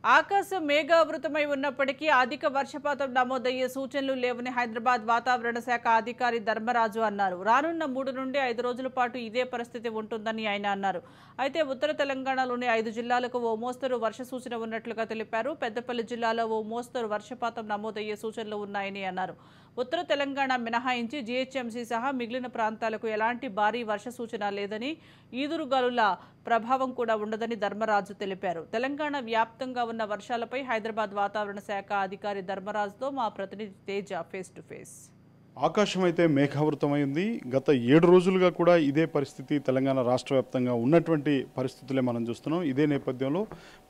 ఆకాశం మేఘావృతమై ఉన్నప్పటికీ అధిక వర్షపాతం నమోదయ్యే సూచనలు లేవని హైదరాబాద్ వాతావరణ శాఖ అధికారి ధర్మరాజు అన్నారు. రానున్న 3 నుండి 5 రోజుల పాటు ఇదే పరిస్థితి ఉంటుందని ఆయన అన్నారు. అయితే ఉత్తర తెలంగాణలోని 5 జిల్లాలకు ఓ మోస్తరు వర్ష సూచన ఉన్నట్లుగా తెలిపారు. పెద్దపల్లి జిల్లాలో ఓ మోస్తరు వర్షపాతం నమోదయ్యే సూచనలు ఉన్నాయని అన్నారు. ఉత్తర తెలంగాణ మినహాయించి జీహెచ్ఎంసీ సహా మిగిలిన ప్రాంతాలకు ఎలాంటి భారీ వర్ష సూచన లేదని, ఈదురుగాలుల ప్రభావం కూడా ఉండదని ధర్మరాజు తెలిపారు. తెలంగాణ వ్యాప్తంగా ఉన్న వర్షాలపై హైదరాబాద్ వాతావరణ శాఖ అధికారి ధర్మరాజుతో మా ప్రతినిధి తేజ ఫేస్ టు ఫేస్. ఆకాశం అయితే మేఘావృతమైంది. గత 7 రోజులుగా కూడా ఇదే పరిస్థితి తెలంగాణ రాష్ట్ర వ్యాప్తంగా ఉన్నటువంటి పరిస్థితులే మనం చూస్తున్నాం. ఇదే నేపథ్యంలో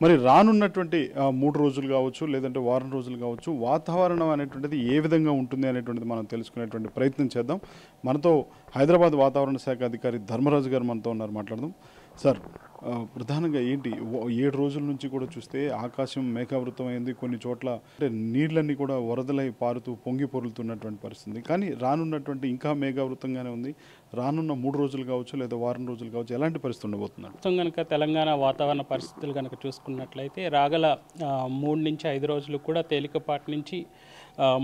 మరి రానున్నటువంటి 3 రోజులు కావచ్చు, లేదంటే వారం రోజులు కావచ్చు, వాతావరణం అనేటువంటిది ఏ విధంగా ఉంటుంది అనేటువంటిది మనం తెలుసుకునేటువంటి ప్రయత్నం చేద్దాం. మనతో హైదరాబాద్ వాతావరణ శాఖ అధికారి ధర్మరాజు గారు మనతో ఉన్నారు, మాట్లాడదాం. సార్, ప్రధానంగా ఏంటి 7 రోజుల నుంచి కూడా చూస్తే ఆకాశం మేఘావృతమైంది. కొన్ని చోట్ల అంటే నీళ్ళన్నీ కూడా వరదలై పారుతూ పొంగి పొరులుతున్నటువంటి పరిస్థితి. కానీ రానున్నటువంటి ఇంకా మేఘావృతంగానే ఉంది. రానున్న 3 రోజులు కావచ్చు, లేదా వారం రోజులు కావచ్చు, ఎలాంటి పరిస్థితి ఉండబోతున్నారు? కనుక తెలంగాణ వాతావరణ పరిస్థితులు కనుక చూసుకున్నట్లయితే రాగల 3 నుంచి 5 రోజులు కూడా తేలికపాటి నుంచి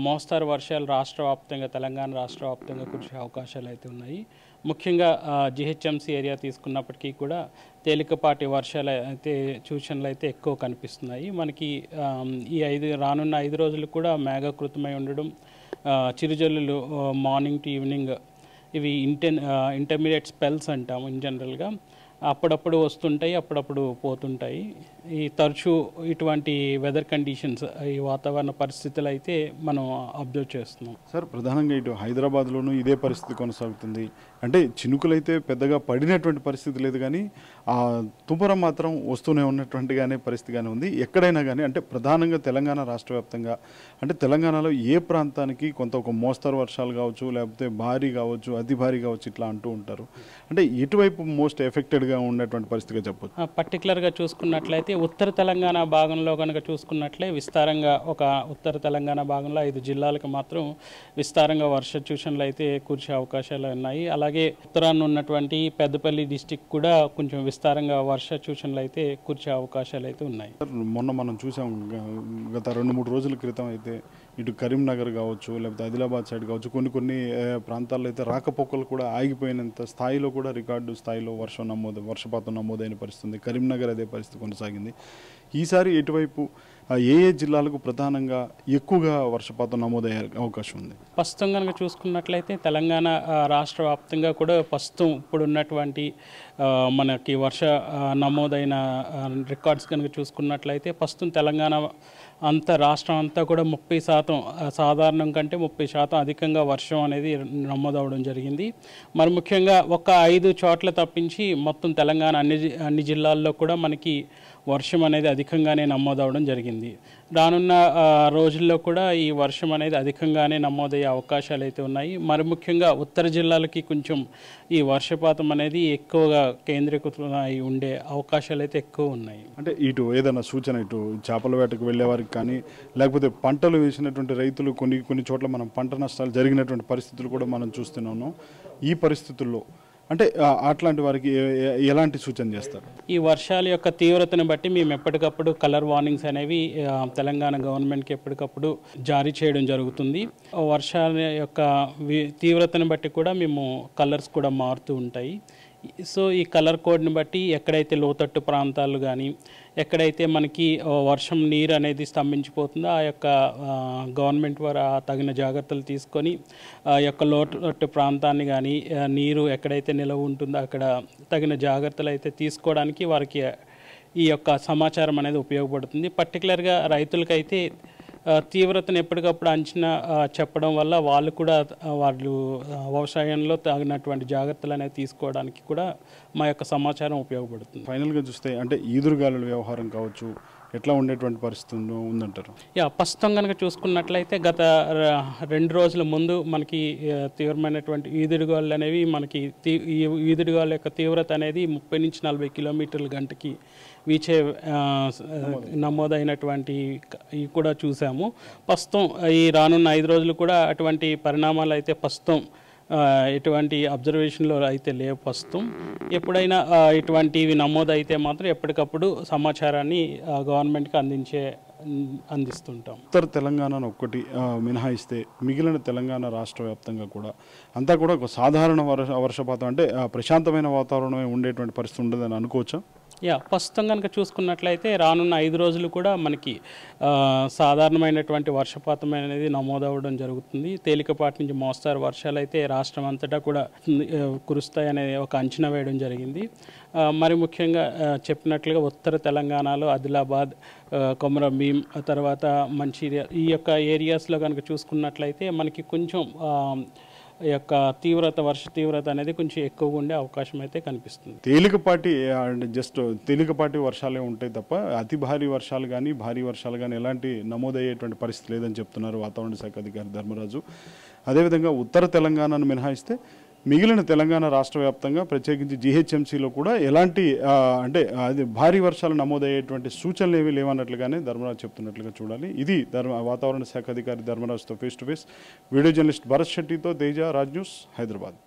మోస్తారు వర్షాలు తెలంగాణ రాష్ట్ర వ్యాప్తంగా కురిసే అవకాశాలు అయితే ఉన్నాయి. ముఖ్యంగా జీహెచ్ఎంసీ ఏరియా తీసుకున్నప్పటికీ కూడా తేలికపాటి వర్షాలు అయితే సూచనలు అయితే ఎక్కువ కనిపిస్తున్నాయి. మనకి రానున్న 5 రోజులు కూడా మేఘాకృతమై ఉండడం, చిరుజల్లులు మార్నింగ్ టు ఈవినింగ్, ఇవి ఇంటర్మీడియట్ స్పెల్స్ అంటాము ఇన్ జనరల్గా, అప్పుడప్పుడు వస్తుంటాయి, అప్పుడప్పుడు పోతుంటాయి. ఈ తరచూ ఇటువంటి వెదర్ కండిషన్స్, ఈ వాతావరణ పరిస్థితులు అయితే మనం అబ్జర్వ్ చేస్తున్నాం. సార్, ప్రధానంగా ఇటు హైదరాబాద్లోనూ ఇదే పరిస్థితి కొనసాగుతుంది. అంటే చినుకులైతే పెద్దగా పడినటువంటి పరిస్థితి లేదు, కానీ ఆ తుంపరం మాత్రం వస్తూనే ఉన్నటువంటిగానే పరిస్థితిగానే ఉంది. ఎక్కడైనా కానీ అంటే ప్రధానంగా తెలంగాణ రాష్ట్ర వ్యాప్తంగా అంటే తెలంగాణలో ఏ ప్రాంతానికి ఒక మోస్తరు వర్షాలు కావచ్చు, లేకపోతే భారీ కావచ్చు, అతి భారీ కావచ్చు, ఇట్లా అంటూ ఉంటారు. అంటే ఎటువైపు మోస్ట్ ఎఫెక్టెడ్గా ఉన్నటువంటి పరిస్థితిగా చెప్పొచ్చు? పర్టికులర్గా చూసుకున్నట్లయితే ఉత్తర తెలంగాణ భాగంలో కనుక చూసుకున్నట్లే విస్తారంగా ఉత్తర తెలంగాణ భాగంలో 5 జిల్లాలకు మాత్రం విస్తారంగా వర్ష సూచనలు అయితే కురిసే అవకాశాలు ఉన్నాయి. అలాగే ఉత్తరాన్ని ఉన్నటువంటి పెద్దపల్లి డిస్టిక్ కూడా కొంచెం విస్తారంగా వర్ష సూచనలు అయితే కురిసే అవకాశాలు అయితే ఉన్నాయి. మొన్న మనం చూసాం, గత 2-3 రోజుల క్రితం అయితే ఇటు కరీంనగర్ కావచ్చు, లేకపోతే ఆదిలాబాద్ సైడ్ కావచ్చు, కొన్ని ప్రాంతాల్లో అయితే రాకపోకలు కూడా ఆగిపోయినంత స్థాయిలో కూడా రికార్డు స్థాయిలో వర్షపాతం నమోదైన పరిస్థితి. కరీంనగర్ అదే పరిస్థితి కొనసాగింది. ఈసారి ఎటువైపు ఏ జిల్లాలకు ప్రధానంగా ఎక్కువగా వర్షపాతం నమోదయ్యే అవకాశం ఉంది? ప్రస్తుతం కనుక చూసుకున్నట్లయితే తెలంగాణ రాష్ట్ర వ్యాప్తంగా కూడా ప్రస్తుతం ఇప్పుడు ఉన్నటువంటి మనకి నమోదైన రికార్డ్స్ కనుక చూసుకున్నట్లయితే ప్రస్తుతం తెలంగాణ రాష్ట్రం అంతా కూడా 30% సాధారణం కంటే 30% అధికంగా వర్షం అనేది నమోదవడం జరిగింది. మరి ముఖ్యంగా ఒక 5 చోట్ల తప్పించి మొత్తం తెలంగాణ అన్ని జిల్లాల్లో కూడా మనకి వర్షం అనేది అధికంగానే నమోదవడం జరిగింది. రానున్న రోజుల్లో కూడా ఈ వర్షం అనేది అధికంగానే నమోదయ్యే అవకాశాలు అయితే ఉన్నాయి. మరి ముఖ్యంగా ఉత్తర జిల్లాలకి కొంచెం ఈ వర్షపాతం అనేది ఎక్కువగా కేంద్రీకృతమై ఉండే అవకాశాలు అయితే ఎక్కువ ఉన్నాయి. అంటే ఇటు ఏదైనా సూచన, ఇటు చేపల వేటకు వెళ్ళేవారికి కానీ, లేకపోతే పంటలు వేసినటువంటి రైతులు కొన్ని చోట్ల మనం పంట నష్టాలు జరిగినటువంటి పరిస్థితులు కూడా మనం చూస్తున్నాము. ఈ పరిస్థితుల్లో అంటే అట్లాంటి వారికి ఎలాంటి సూచన చేస్తారు? ఈ వర్షాల యొక్క తీవ్రతను బట్టి మేము ఎప్పటికప్పుడు కలర్ వార్నింగ్స్ అనేవి తెలంగాణ గవర్నమెంట్కి ఎప్పటికప్పుడు జారీ చేయడం జరుగుతుంది. వర్షాల యొక్క తీవ్రతను బట్టి కూడా మేము కలర్స్ కూడా మారుతూ ఉంటాయి. సో ఈ కలర్ కోడ్ని బట్టి ఎక్కడైతే లోతట్టు ప్రాంతాలు కానీ, ఎక్కడైతే మనకి వర్షం నీరు అనేది స్తంభించిపోతుందో ఆ యొక్క గవర్నమెంట్ వారు తగిన జాగ్రత్తలు తీసుకొని ఆ యొక్క లోతట్టు ప్రాంతాన్ని కానీ, నీరు ఎక్కడైతే నిలవ ఉంటుందో అక్కడ తగిన జాగ్రత్తలు అయితే తీసుకోవడానికి వారికి ఈ యొక్క సమాచారం అనేది ఉపయోగపడుతుంది. పర్టికులర్గా రైతులకైతే తీవ్రతను ఎప్పటికప్పుడు అంచనా చెప్పడం వల్ల వాళ్ళు కూడా వ్యవసాయంలో తగినటువంటి జాగ్రత్తలు అనేవి తీసుకోవడానికి కూడా మా యొక్క సమాచారం ఉపయోగపడుతుంది. ఫైనల్గా చూస్తే అంటే ఈదురుగాలుల వ్యవహారం కావచ్చు, ఎట్లా ఉండేటువంటి పరిస్థితి ఉందంటారు? ప్రస్తుతం కనుక చూసుకున్నట్లయితే గత 2 రోజుల ముందు మనకి తీవ్రమైనటువంటి ఈదురుగాలు అనేవి మనకి ఈదురుగాల యొక్క తీవ్రత అనేది 30 నుంచి 40 కిలోమీటర్ల గంటకి వీచే నమోదైనటువంటి కూడా చూసాము. ప్రస్తుతం ఈ రానున్న 5 రోజులు కూడా అటువంటి పరిణామాలు అయితే ప్రస్తుతం ఎటువంటి అబ్జర్వేషన్లో అయితే లేవు ప్రస్తుతం. ఎప్పుడైనా ఇటువంటివి నమోదైతే మాత్రం ఎప్పటికప్పుడు సమాచారాన్ని గవర్నమెంట్కి అందిస్తుంటాం. ఉత్తర తెలంగాణను ఒక్కటి మినహాయిస్తే మిగిలిన తెలంగాణ రాష్ట్ర వ్యాప్తంగా కూడా అంతా కూడా ఒక సాధారణ వర్షపాతం అంటే ప్రశాంతమైన వాతావరణమే ఉండేటువంటి పరిస్థితి ఉండదని అనుకోవచ్చా? ప్రస్తుతం కనుక చూసుకున్నట్లయితే రానున్న 5 రోజులు కూడా మనకి సాధారణమైనటువంటి వర్షపాతం అనేది నమోదవడం జరుగుతుంది. తేలికపాటి నుంచి మోస్తారు వర్షాలు అయితే రాష్ట్రం అంతటా కూడా కురుస్తాయనే ఒక అంచనా వేయడం జరిగింది. మరి ముఖ్యంగా చెప్పినట్లుగా ఉత్తర తెలంగాణలో ఆదిలాబాద్, కొమరం భీం, తర్వాత మంచిర్యాల ఈ యొక్క ఏరియాస్లో కనుక చూసుకున్నట్లయితే మనకి కొంచెం ఈ యొక్క వర్ష తీవ్రత అనేది కొంచెం ఎక్కువగా ఉండే అవకాశం అయితే కనిపిస్తుంది. తేలికపాటి వర్షాలే ఉంటాయి తప్ప అతి భారీ వర్షాలు కానీ భారీ వర్షాలు కానీ ఎలాంటి నమోదయ్యేటువంటి పరిస్థితి లేదని చెప్తున్నారు వాతావరణ శాఖ అధికారి ధర్మరాజు. అదేవిధంగా ఉత్తర తెలంగాణను మినహాయిస్తే మిగిలిన తెలంగాణ రాష్ట్ర వ్యాప్తంగా ప్రత్యేకించి జీహెచ్ఎంసీలో కూడా ఎలాంటి అంటే అది భారీ వర్షాలు నమోదయ్యేటువంటి సూచనలు ఏమీ లేవన్నట్లుగానే ధర్మరాజు చెప్తున్నట్లుగా చూడాలి. ఇది వాతావరణ శాఖ అధికారి ధర్మరాజుతో face to face. Video journalist Bharat శెట్టితో తేజ, రాజ్ న్యూస్, హైదరాబాద్.